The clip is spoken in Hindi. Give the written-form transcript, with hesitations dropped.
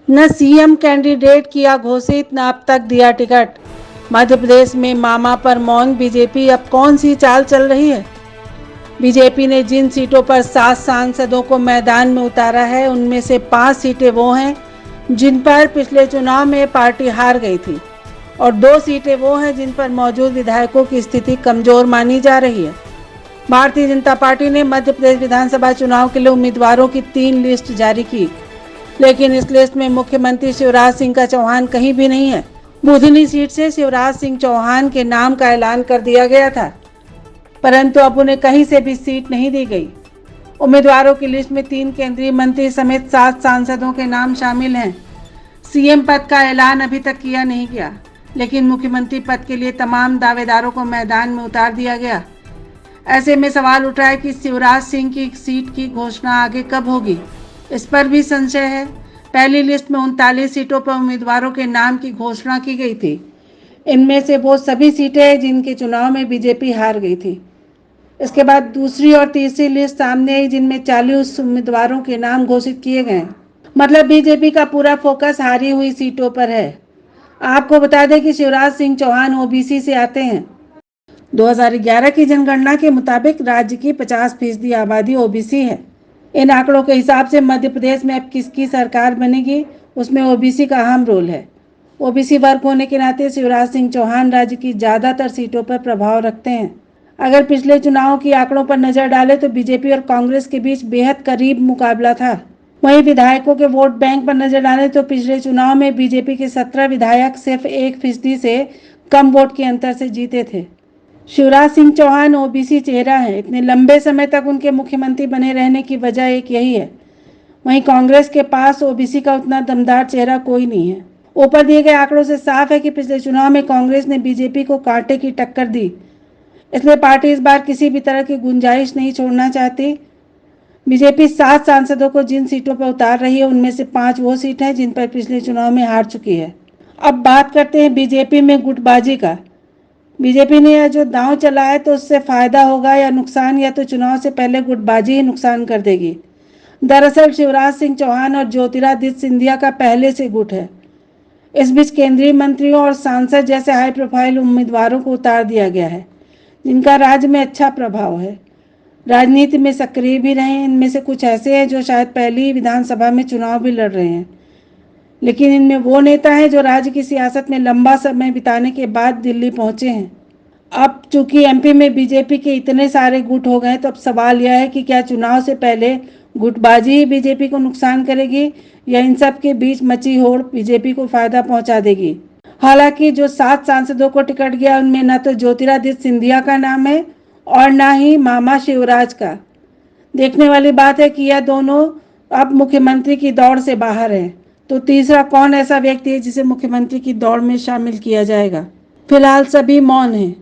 न सीएम कैंडिडेट किया घोषित, न अब तक दिया टिकट। मध्य प्रदेश में मामा पर मौन बीजेपी, अब कौन सी चाल चल रही है? बीजेपी ने जिन सीटों पर 7 सांसदों को मैदान में उतारा है, उनमें से 5 सीटें वो हैं जिन पर पिछले चुनाव में पार्टी हार गई थी और 2 सीटें वो हैं जिन पर मौजूद विधायकों की स्थिति कमजोर मानी जा रही है। भारतीय जनता पार्टी ने मध्य प्रदेश विधानसभा चुनाव के लिए उम्मीदवारों की 3 लिस्ट जारी की, लेकिन इस लिस्ट में मुख्यमंत्री शिवराज सिंह का चौहान कहीं भी नहीं है। बुधनी सीट से शिवराज सिंह चौहान के नाम का ऐलान कर दिया गया था, परंतु अब उन्हें कहीं से भी सीट नहीं दी गई। उम्मीदवारों की लिस्ट में 3 केंद्रीय मंत्री समेत 7 सांसदों के नाम शामिल हैं। सीएम पद का ऐलान अभी तक किया नहीं गया, लेकिन मुख्यमंत्री पद के लिए तमाम दावेदारों को मैदान में उतार दिया गया। ऐसे में सवाल उठ रहा है कि शिवराज सिंह की सीट की घोषणा आगे कब होगी, इस पर भी संशय है। पहली लिस्ट में 39 सीटों पर उम्मीदवारों के नाम की घोषणा की गई थी। इनमें से वो सभी सीटें हैं जिनके चुनाव में बीजेपी हार गई थी। इसके बाद दूसरी और तीसरी लिस्ट सामने आई, जिनमें 40 उम्मीदवारों के नाम घोषित किए गए। मतलब बीजेपी का पूरा फोकस हारी हुई सीटों पर है। आपको बता दें कि शिवराज सिंह चौहान ओबीसी से आते हैं। 2011 की जनगणना के मुताबिक राज्य की 50% आबादी ओबीसी है। इन आंकड़ों के हिसाब से मध्य प्रदेश में अब किसकी सरकार बनेगी, उसमें ओबीसी का अहम रोल है। ओबीसी वर्ग होने के नाते शिवराज सिंह चौहान राज्य की ज़्यादातर सीटों पर प्रभाव रखते हैं। अगर पिछले चुनाव की आंकड़ों पर नजर डालें तो बीजेपी और कांग्रेस के बीच बेहद करीब मुकाबला था। वहीं विधायकों के वोट बैंक पर नजर डालें तो पिछले चुनाव में बीजेपी के 17 विधायक सिर्फ 1% से कम वोट के अंतर से जीते थे। शिवराज सिंह चौहान ओबीसी चेहरा है। इतने लंबे समय तक उनके मुख्यमंत्री बने रहने की वजह एक यही है। वहीं कांग्रेस के पास ओबीसी का उतना दमदार चेहरा कोई नहीं है। ऊपर दिए गए आंकड़ों से साफ है कि पिछले चुनाव में कांग्रेस ने बीजेपी को कांटे की टक्कर दी, इसलिए पार्टी इस बार किसी भी तरह की गुंजाइश नहीं छोड़ना चाहती। बीजेपी 7 सांसदों को जिन सीटों पर उतार रही है, उनमें से 5 वो सीट हैं जिन पर पिछले चुनाव में हार चुकी है। अब बात करते हैं बीजेपी में गुटबाजी का। बीजेपी ने यह जो दांव चला है तो उससे फायदा होगा या नुकसान, या तो चुनाव से पहले गुटबाजी ही नुकसान कर देगी। दरअसल शिवराज सिंह चौहान और ज्योतिरादित्य सिंधिया का पहले से गुट है। इस बीच केंद्रीय मंत्रियों और सांसद जैसे हाई प्रोफाइल उम्मीदवारों को उतार दिया गया है, जिनका राज्य में अच्छा प्रभाव है, राजनीति में सक्रिय भी रहे हैं। इनमें से कुछ ऐसे हैं जो शायद पहली विधानसभा में चुनाव भी लड़ रहे हैं, लेकिन इनमें वो नेता हैं जो राज्य की सियासत में लंबा समय बिताने के बाद दिल्ली पहुंचे हैं। अब चूंकि एमपी में बीजेपी के इतने सारे गुट हो गए, तो अब सवाल यह है कि क्या चुनाव से पहले गुटबाजी ही बीजेपी को नुकसान करेगी या इन सब के बीच मची होड़ बीजेपी को फायदा पहुंचा देगी। हालांकि जो 7 सांसदों को टिकट गया, उनमें न तो ज्योतिरादित्य सिंधिया का नाम है और न ही मामा शिवराज का। देखने वाली बात है कि यह दोनों अब मुख्यमंत्री की दौड़ से बाहर है, तो तीसरा कौन ऐसा व्यक्ति है जिसे मुख्यमंत्री की दौड़ में शामिल किया जाएगा। फिलहाल सभी मौन हैं।